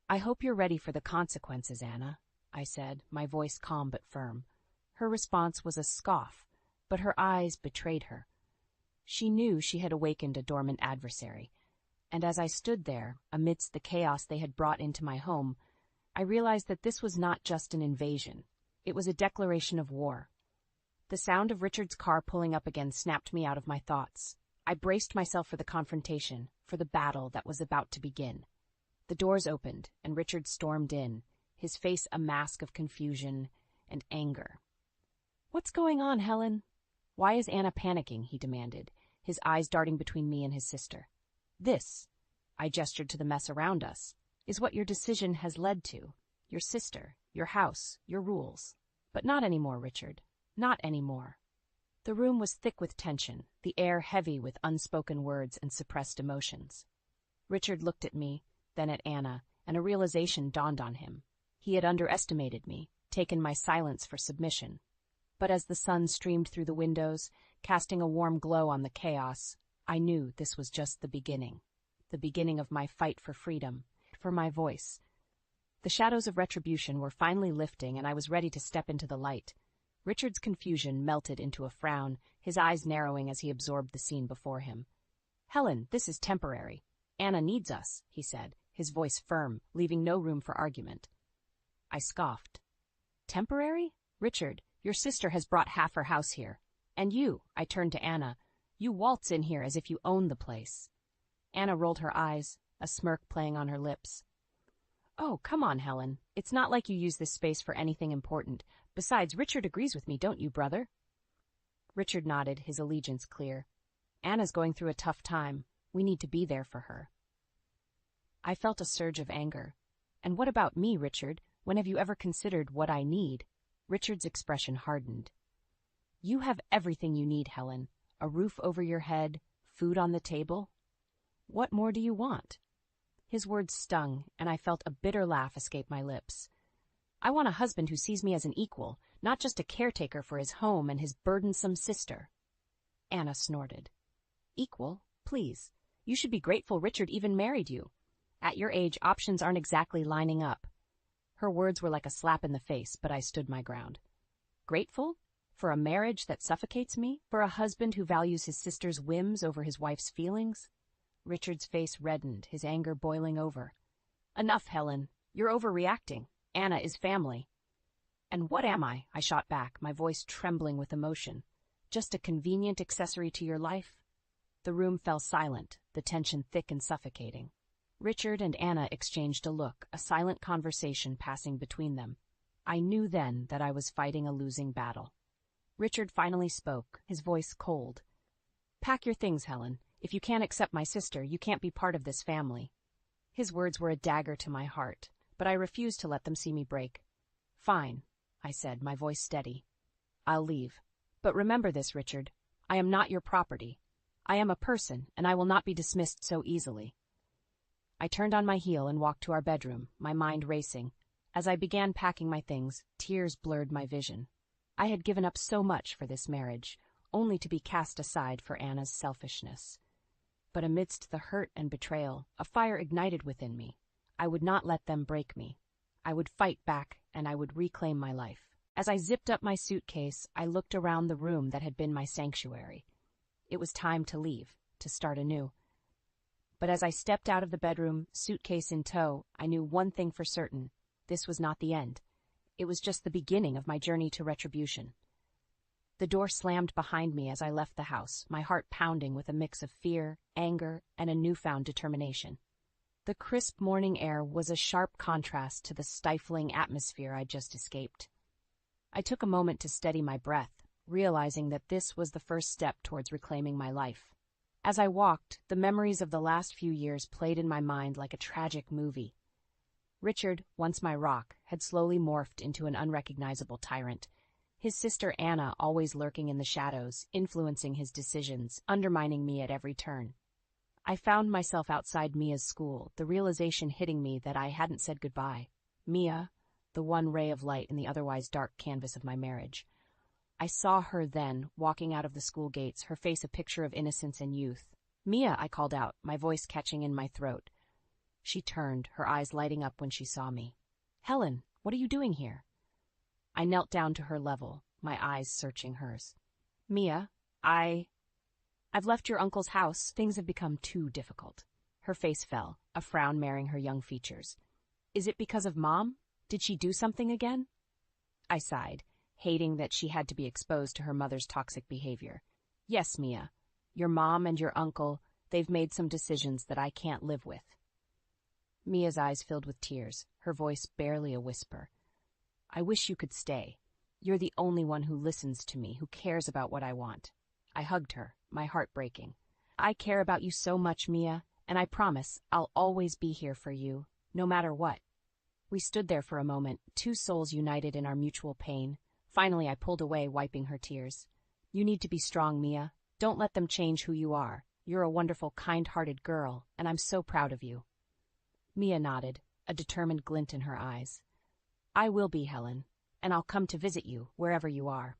"I hope you're ready for the consequences, Anna," I said, my voice calm but firm. Her response was a scoff, but her eyes betrayed her. She knew she had awakened a dormant adversary. And as I stood there, amidst the chaos they had brought into my home, I realized that this was not just an invasion. It was a declaration of war. The sound of Richard's car pulling up again snapped me out of my thoughts. I braced myself for the confrontation, for the battle that was about to begin. The doors opened, and Richard stormed in, his face a mask of confusion and anger. "What's going on, Helen? Why is Anna panicking?" he demanded, his eyes darting between me and his sister. "This," I gestured to the mess around us, "is what your decision has led to. Your sister, your house, your rules. But not anymore, Richard. Not anymore." The room was thick with tension, the air heavy with unspoken words and suppressed emotions. Richard looked at me, then at Anna, and a realization dawned on him. He had underestimated me, taken my silence for submission. But as the sun streamed through the windows, casting a warm glow on the chaos, I knew this was just the beginning of my fight for freedom, for my voice. The shadows of retribution were finally lifting, and I was ready to step into the light. Richard's confusion melted into a frown, his eyes narrowing as he absorbed the scene before him. "Helen, this is temporary. Anna needs us," he said, his voice firm, leaving no room for argument. I scoffed. "Temporary? Richard, your sister has brought half her house here. And you," I turned to Anna, "you waltz in here as if you own the place." Anna rolled her eyes, a smirk playing on her lips. "Oh, come on, Helen. It's not like you use this space for anything important. Besides, Richard agrees with me, don't you, brother?" Richard nodded, his allegiance clear. "Anna's going through a tough time. We need to be there for her." I felt a surge of anger. "And what about me, Richard? When have you ever considered what I need?" Richard's expression hardened. "You have everything you need, Helen. A roof over your head, food on the table. What more do you want?" His words stung, and I felt a bitter laugh escape my lips. "I want a husband who sees me as an equal, not just a caretaker for his home and his burdensome sister." Anna snorted. "Equal? Please. You should be grateful Richard even married you. At your age, options aren't exactly lining up." Her words were like a slap in the face, but I stood my ground. "Grateful? For a marriage that suffocates me? For a husband who values his sister's whims over his wife's feelings?" Richard's face reddened, his anger boiling over. "Enough, Helen. You're overreacting. Anna is family." "And what am I?" I shot back, my voice trembling with emotion. "Just a convenient accessory to your life?" The room fell silent, the tension thick and suffocating. Richard and Anna exchanged a look, a silent conversation passing between them. I knew then that I was fighting a losing battle. Richard finally spoke, his voice cold. "Pack your things, Helen. If you can't accept my sister, you can't be part of this family." His words were a dagger to my heart, but I refused to let them see me break. "Fine," I said, my voice steady. "I'll leave. But remember this, Richard. I am not your property. I am a person, and I will not be dismissed so easily." I turned on my heel and walked to our bedroom, my mind racing. As I began packing my things, tears blurred my vision. I had given up so much for this marriage, only to be cast aside for Anna's selfishness. But amidst the hurt and betrayal, a fire ignited within me. I would not let them break me. I would fight back, and I would reclaim my life. As I zipped up my suitcase, I looked around the room that had been my sanctuary. It was time to leave, to start anew. But as I stepped out of the bedroom, suitcase in tow, I knew one thing for certain. This was not the end. It was just the beginning of my journey to retribution. The door slammed behind me as I left the house, my heart pounding with a mix of fear, anger, and a newfound determination. The crisp morning air was a sharp contrast to the stifling atmosphere I'd just escaped. I took a moment to steady my breath, realizing that this was the first step towards reclaiming my life. As I walked, the memories of the last few years played in my mind like a tragic movie. Richard, once my rock, had slowly morphed into an unrecognizable tyrant. His sister Anna always lurking in the shadows, influencing his decisions, undermining me at every turn. I found myself outside Mia's school, the realization hitting me that I hadn't said goodbye. Mia, the one ray of light in the otherwise dark canvas of my marriage. I saw her then, walking out of the school gates, her face a picture of innocence and youth. "Mia," I called out, my voice catching in my throat. She turned, her eyes lighting up when she saw me. "Helen, what are you doing here?" I knelt down to her level, my eyes searching hers. "Mia, I've left your uncle's house. Things have become too difficult." Her face fell, a frown marring her young features. Is it because of Mom? Did she do something again? I sighed, hating that she had to be exposed to her mother's toxic behavior. Yes, Mia. Your mom and your uncle, they've made some decisions that I can't live with. Mia's eyes filled with tears, her voice barely a whisper. I wish you could stay. You're the only one who listens to me, who cares about what I want. I hugged her, my heart breaking. I care about you so much, Mia, and I promise I'll always be here for you, no matter what. We stood there for a moment, two souls united in our mutual pain. Finally, I pulled away, wiping her tears. You need to be strong, Mia. Don't let them change who you are. You're a wonderful, kind-hearted girl, and I'm so proud of you. Mia nodded, a determined glint in her eyes. I will be, Helen, and I'll come to visit you, wherever you are.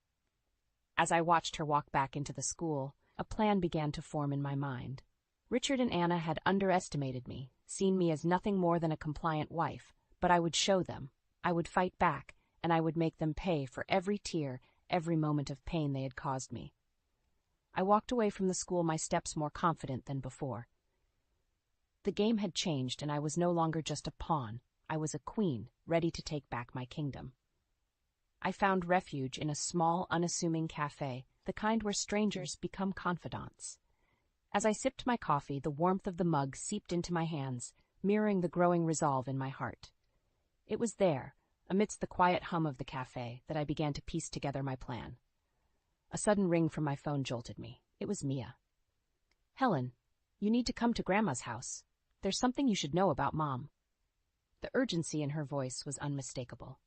As I watched her walk back into the school, a plan began to form in my mind. Richard and Anna had underestimated me, seen me as nothing more than a compliant wife, but I would show them. I would fight back, and I would make them pay for every tear, every moment of pain they had caused me. I walked away from the school, my steps more confident than before. The game had changed, and I was no longer just a pawn. I was a queen, ready to take back my kingdom. I found refuge in a small, unassuming cafe, the kind where strangers become confidants. As I sipped my coffee, the warmth of the mug seeped into my hands, mirroring the growing resolve in my heart. It was there, amidst the quiet hum of the cafe, that I began to piece together my plan. A sudden ring from my phone jolted me. It was Mia. Helen, you need to come to Grandma's house. There's something you should know about Mom. The urgency in her voice was unmistakable.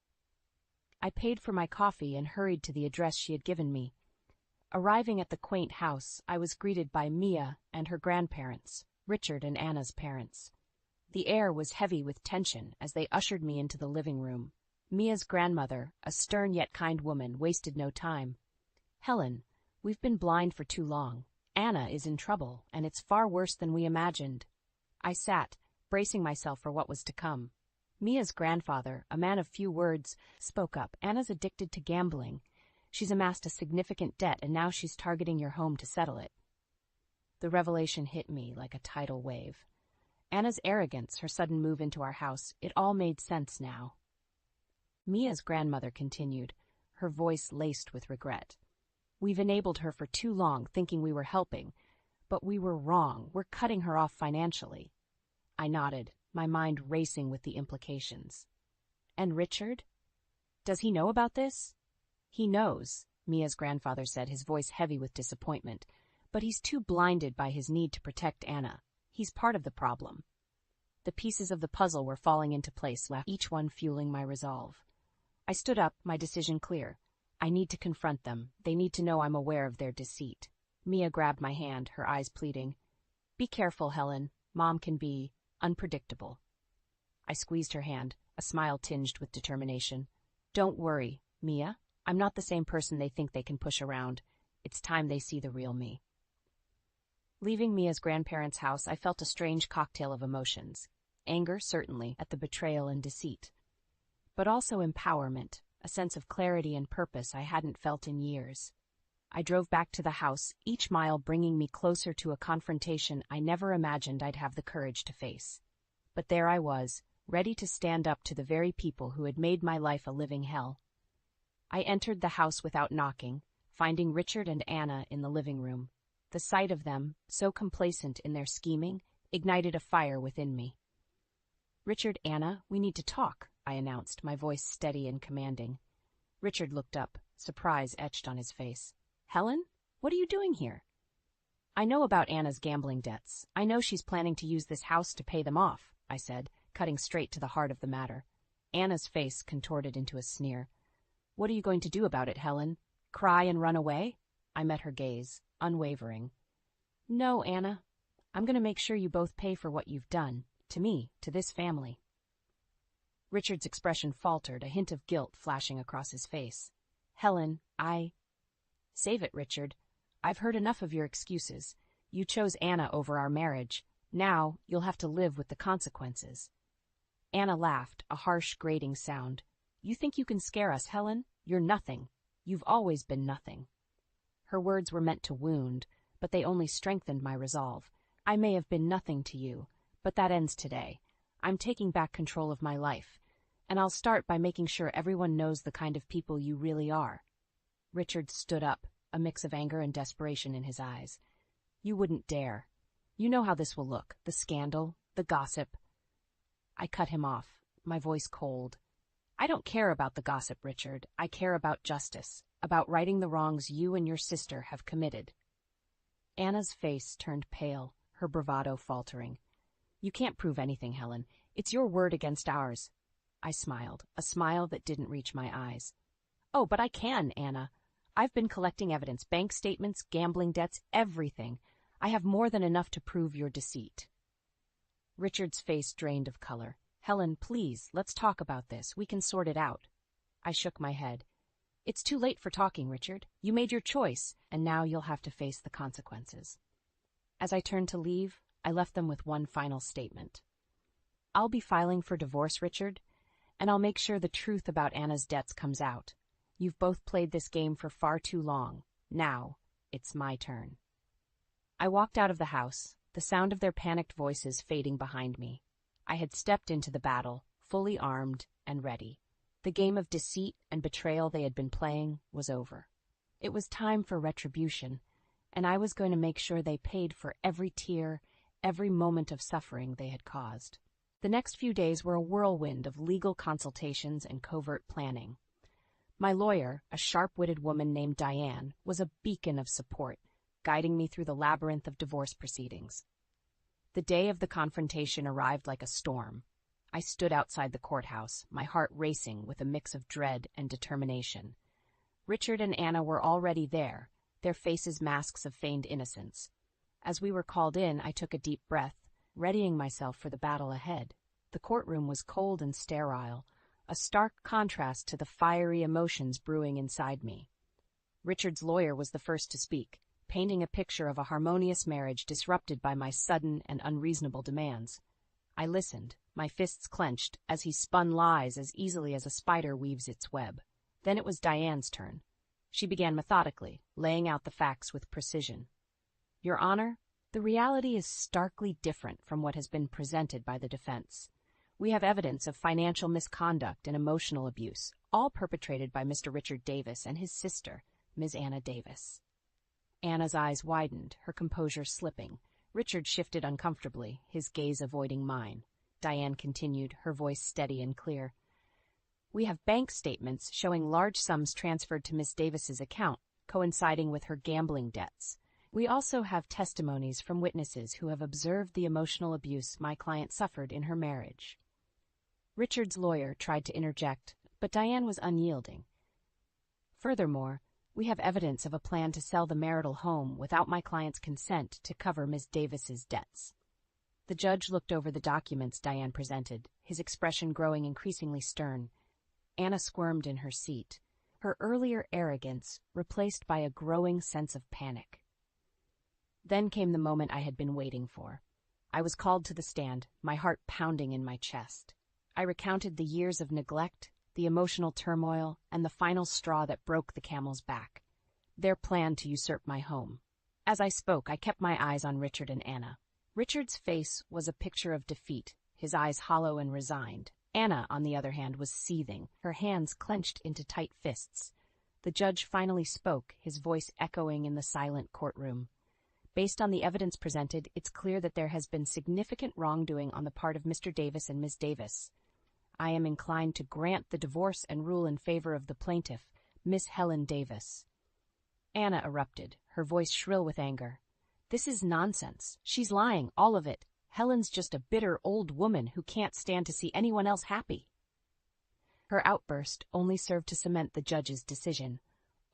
I paid for my coffee and hurried to the address she had given me. Arriving at the quaint house, I was greeted by Mia and her grandparents, Richard and Anna's parents. The air was heavy with tension as they ushered me into the living room. Mia's grandmother, a stern yet kind woman, wasted no time. Helen, we've been blind for too long. Anna is in trouble, and it's far worse than we imagined. I sat, bracing myself for what was to come. Mia's grandfather, a man of few words, spoke up. Anna's addicted to gambling. She's amassed a significant debt, and now she's targeting your home to settle it. The revelation hit me like a tidal wave. Anna's arrogance, her sudden move into our house, it all made sense now. Mia's grandmother continued, her voice laced with regret. We've enabled her for too long, thinking we were helping. But we were wrong. We're cutting her off financially. I nodded, my mind racing with the implications. And Richard? Does he know about this? He knows, Mia's grandfather said, his voice heavy with disappointment. But he's too blinded by his need to protect Anna. He's part of the problem. The pieces of the puzzle were falling into place, each one fueling my resolve. I stood up, my decision clear. I need to confront them. They need to know I'm aware of their deceit. Mia grabbed my hand, her eyes pleading. Be careful, Helen. Mom can be unpredictable. I squeezed her hand, a smile tinged with determination. Don't worry, Mia. I'm not the same person they think they can push around. It's time they see the real me. Leaving Mia's grandparents' house, I felt a strange cocktail of emotions. Anger, certainly, at the betrayal and deceit. But also empowerment, a sense of clarity and purpose I hadn't felt in years. I drove back to the house, each mile bringing me closer to a confrontation I never imagined I'd have the courage to face. But there I was, ready to stand up to the very people who had made my life a living hell. I entered the house without knocking, finding Richard and Anna in the living room. The sight of them, so complacent in their scheming, ignited a fire within me. Richard, Anna, we need to talk, I announced, my voice steady and commanding. Richard looked up, surprise etched on his face. Helen, what are you doing here? I know about Anna's gambling debts. I know she's planning to use this house to pay them off, I said, cutting straight to the heart of the matter. Anna's face contorted into a sneer. What are you going to do about it, Helen? Cry and run away? I met her gaze, unwavering. No, Anna. I'm going to make sure you both pay for what you've done. To me, to this family. Richard's expression faltered, a hint of guilt flashing across his face. Helen, Save it, Richard. I've heard enough of your excuses. You chose Anna over our marriage. Now, you'll have to live with the consequences. Anna laughed, a harsh, grating sound. You think you can scare us, Helen? You're nothing. You've always been nothing. Her words were meant to wound, but they only strengthened my resolve. I may have been nothing to you, But that ends today. I'm taking back control of my life, and I'll start by making sure everyone knows the kind of people you really are." Richard stood up, a mix of anger and desperation in his eyes. "You wouldn't dare. You know how this will look, the scandal, the gossip." I cut him off, my voice cold. "I don't care about the gossip, Richard. I care about justice, about righting the wrongs you and your sister have committed." Anna's face turned pale, her bravado faltering. "You can't prove anything, Helen. It's your word against ours." I smiled, a smile that didn't reach my eyes. "Oh, but I can, Anna. I've been collecting evidence, bank statements, gambling debts, everything. I have more than enough to prove your deceit." Richard's face drained of color. "Helen, please, let's talk about this. We can sort it out." I shook my head. "It's too late for talking, Richard. You made your choice, and now you'll have to face the consequences." As I turned to leave, I left them with one final statement. "I'll be filing for divorce, Richard, and I'll make sure the truth about Anna's debts comes out. You've both played this game for far too long. Now, it's my turn." I walked out of the house, the sound of their panicked voices fading behind me. I had stepped into the battle, fully armed and ready. The game of deceit and betrayal they had been playing was over. It was time for retribution, and I was going to make sure they paid for every tear, every moment of suffering they had caused. The next few days were a whirlwind of legal consultations and covert planning. My lawyer, a sharp-witted woman named Diane, was a beacon of support, guiding me through the labyrinth of divorce proceedings. The day of the confrontation arrived like a storm. I stood outside the courthouse, my heart racing with a mix of dread and determination. Richard and Anna were already there, their faces masks of feigned innocence. As we were called in, I took a deep breath, readying myself for the battle ahead. The courtroom was cold and sterile, a stark contrast to the fiery emotions brewing inside me. Richard's lawyer was the first to speak, painting a picture of a harmonious marriage disrupted by my sudden and unreasonable demands. I listened, my fists clenched, as he spun lies as easily as a spider weaves its web. Then it was Diane's turn. She began methodically, laying out the facts with precision. "Your Honor, the reality is starkly different from what has been presented by the defense. We have evidence of financial misconduct and emotional abuse, all perpetrated by Mr. Richard Davis and his sister, Ms. Anna Davis." Anna's eyes widened, her composure slipping. Richard shifted uncomfortably, his gaze avoiding mine. Diane continued, her voice steady and clear. "We have bank statements showing large sums transferred to Miss Davis's account, coinciding with her gambling debts. We also have testimonies from witnesses who have observed the emotional abuse my client suffered in her marriage." Richard's lawyer tried to interject, but Diane was unyielding. "Furthermore, we have evidence of a plan to sell the marital home without my client's consent to cover Ms. Davis's debts." The judge looked over the documents Diane presented, his expression growing increasingly stern. Anna squirmed in her seat, her earlier arrogance replaced by a growing sense of panic. Then came the moment I had been waiting for. I was called to the stand, my heart pounding in my chest. I recounted the years of neglect, the emotional turmoil, and the final straw that broke the camel's back. Their plan to usurp my home. As I spoke, I kept my eyes on Richard and Anna. Richard's face was a picture of defeat, his eyes hollow and resigned. Anna, on the other hand, was seething, her hands clenched into tight fists. The judge finally spoke, his voice echoing in the silent courtroom. "Based on the evidence presented, it's clear that there has been significant wrongdoing on the part of Mr. Davis and Ms. Davis. I am inclined to grant the divorce and rule in favor of the plaintiff, Miss Helen Davis." Anna erupted, her voice shrill with anger. "This is nonsense. She's lying, all of it. Helen's just a bitter old woman who can't stand to see anyone else happy." Her outburst only served to cement the judge's decision.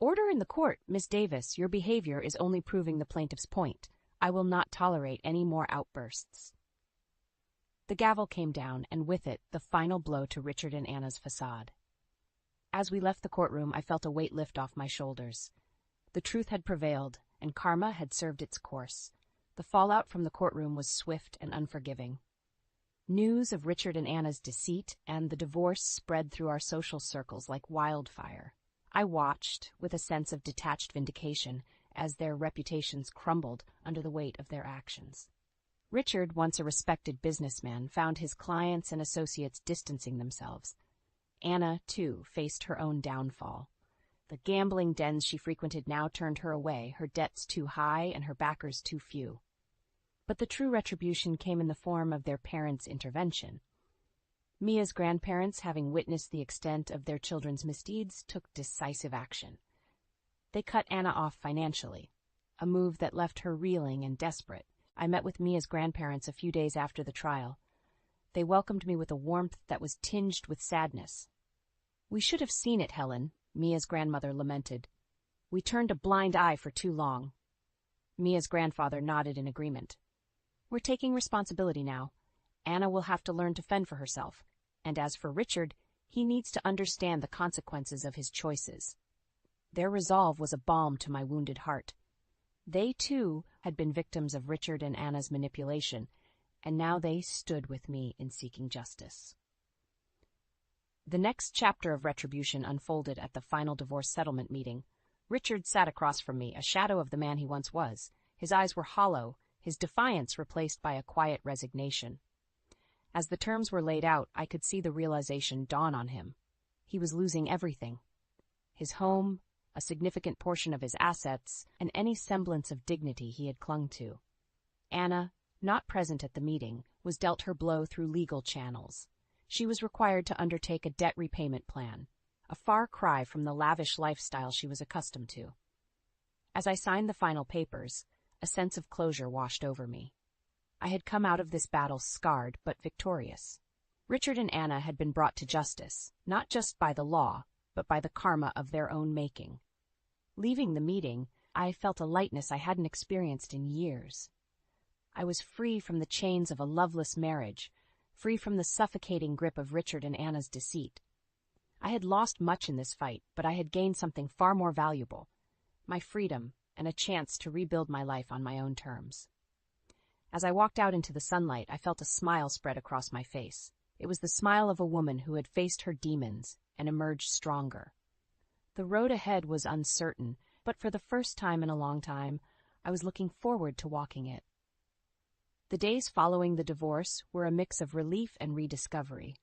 "Order in the court, Miss Davis. Your behavior is only proving the plaintiff's point. I will not tolerate any more outbursts." The gavel came down, and with it, the final blow to Richard and Anna's facade. As we left the courtroom, I felt a weight lift off my shoulders. The truth had prevailed, and karma had served its course. The fallout from the courtroom was swift and unforgiving. News of Richard and Anna's deceit and the divorce spread through our social circles like wildfire. I watched, with a sense of detached vindication, as their reputations crumbled under the weight of their actions. Richard, once a respected businessman, found his clients and associates distancing themselves. Anna, too, faced her own downfall. The gambling dens she frequented now turned her away, her debts too high and her backers too few. But the true retribution came in the form of their parents' intervention. Mia's grandparents, having witnessed the extent of their children's misdeeds, took decisive action. They cut Anna off financially, a move that left her reeling and desperate. I met with Mia's grandparents a few days after the trial. They welcomed me with a warmth that was tinged with sadness. "We should have seen it, Helen," Mia's grandmother lamented. "We turned a blind eye for too long." Mia's grandfather nodded in agreement. "We're taking responsibility now. Anna will have to learn to fend for herself. And as for Richard, he needs to understand the consequences of his choices." Their resolve was a balm to my wounded heart. They, too, had been victims of Richard and Anna's manipulation, and now they stood with me in seeking justice. The next chapter of retribution unfolded at the final divorce settlement meeting. Richard sat across from me, a shadow of the man he once was. His eyes were hollow, his defiance replaced by a quiet resignation. As the terms were laid out, I could see the realization dawn on him. He was losing everything: his home, a significant portion of his assets, and any semblance of dignity he had clung to. Anna, not present at the meeting, was dealt her blow through legal channels. She was required to undertake a debt repayment plan, a far cry from the lavish lifestyle she was accustomed to. As I signed the final papers, a sense of closure washed over me. I had come out of this battle scarred but victorious. Richard and Anna had been brought to justice, not just by the law, but by the karma of their own making. Leaving the meeting, I felt a lightness I hadn't experienced in years. I was free from the chains of a loveless marriage, free from the suffocating grip of Richard and Anna's deceit. I had lost much in this fight, but I had gained something far more valuable: my freedom and a chance to rebuild my life on my own terms. As I walked out into the sunlight, I felt a smile spread across my face. It was the smile of a woman who had faced her demons and emerged stronger. The road ahead was uncertain, but for the first time in a long time, I was looking forward to walking it. The days following the divorce were a mix of relief and rediscovery.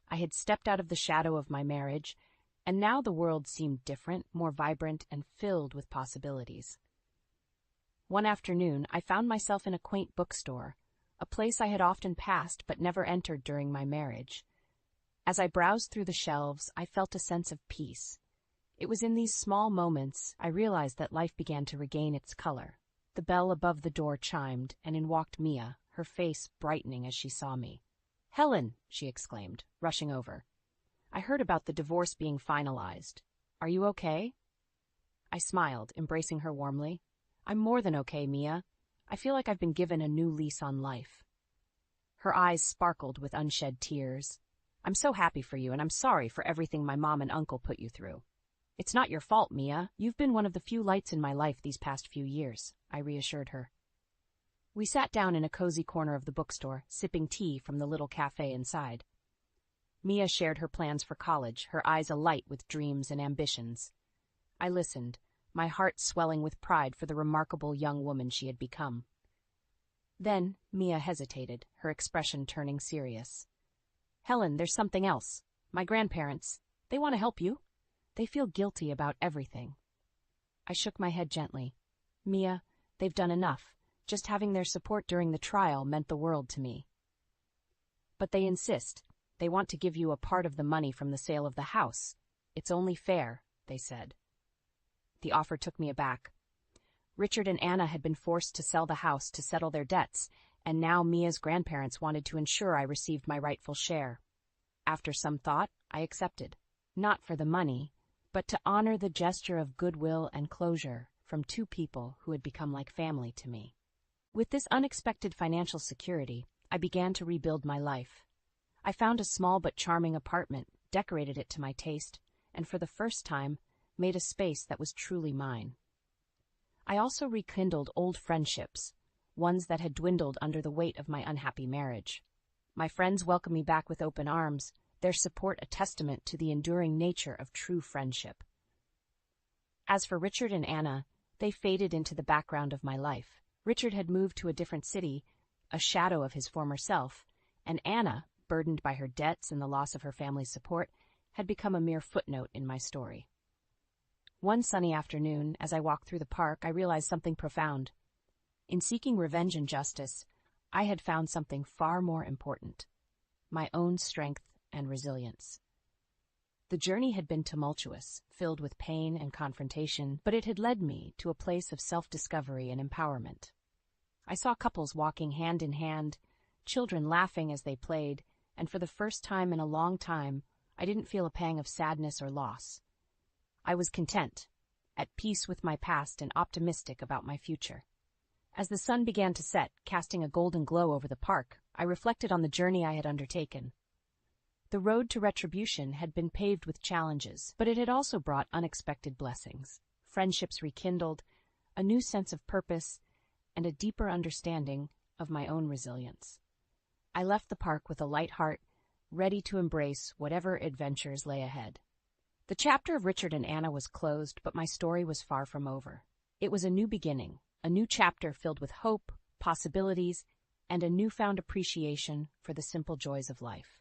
I had stepped out of the shadow of my marriage, and now the world seemed different, more vibrant, and filled with possibilities. One afternoon, I found myself in a quaint bookstore, a place I had often passed but never entered during my marriage. As I browsed through the shelves, I felt a sense of peace. It was in these small moments I realized that life began to regain its color. The bell above the door chimed, and in walked Mia, her face brightening as she saw me. "Helen!" she exclaimed, rushing over. "I heard about the divorce being finalized. Are you okay?" I smiled, embracing her warmly. "I'm more than okay, Mia. I feel like I've been given a new lease on life." Her eyes sparkled with unshed tears. "I'm so happy for you, and I'm sorry for everything my mom and uncle put you through." "It's not your fault, Mia. You've been one of the few lights in my life these past few years," I reassured her. We sat down in a cozy corner of the bookstore, sipping tea from the little cafe inside. Mia shared her plans for college, her eyes alight with dreams and ambitions. I listened, my heart swelling with pride for the remarkable young woman she had become. Then Mia hesitated, her expression turning serious. "Helen, there's something else. My grandparents, they want to help you. They feel guilty about everything." I shook my head gently. "Mia, they've done enough. Just having their support during the trial meant the world to me." "But they insist. They want to give you a part of the money from the sale of the house. It's only fair," they said. The offer took me aback. Richard and Anna had been forced to sell the house to settle their debts, and now Mia's grandparents wanted to ensure I received my rightful share. After some thought, I accepted. Not for the money, but to honor the gesture of goodwill and closure from two people who had become like family to me. With this unexpected financial security, I began to rebuild my life. I found a small but charming apartment, decorated it to my taste, and for the first time, made a space that was truly mine. I also rekindled old friendships, ones that had dwindled under the weight of my unhappy marriage. My friends welcomed me back with open arms, their support a testament to the enduring nature of true friendship. As for Richard and Anna, they faded into the background of my life. Richard had moved to a different city, a shadow of his former self, and Anna, burdened by her debts and the loss of her family's support, had become a mere footnote in my story. One sunny afternoon, as I walked through the park, I realized something profound. In seeking revenge and justice, I had found something far more important: my own strength and resilience. The journey had been tumultuous, filled with pain and confrontation, but it had led me to a place of self-discovery and empowerment. I saw couples walking hand in hand, children laughing as they played, and for the first time in a long time, I didn't feel a pang of sadness or loss. I was content, at peace with my past and optimistic about my future. As the sun began to set, casting a golden glow over the park, I reflected on the journey I had undertaken. The road to retribution had been paved with challenges, but it had also brought unexpected blessings. Friendships rekindled, a new sense of purpose, and a deeper understanding of my own resilience. I left the park with a light heart, ready to embrace whatever adventures lay ahead. The chapter of Richard and Anna was closed, but my story was far from over. It was a new beginning, a new chapter filled with hope, possibilities, and a newfound appreciation for the simple joys of life.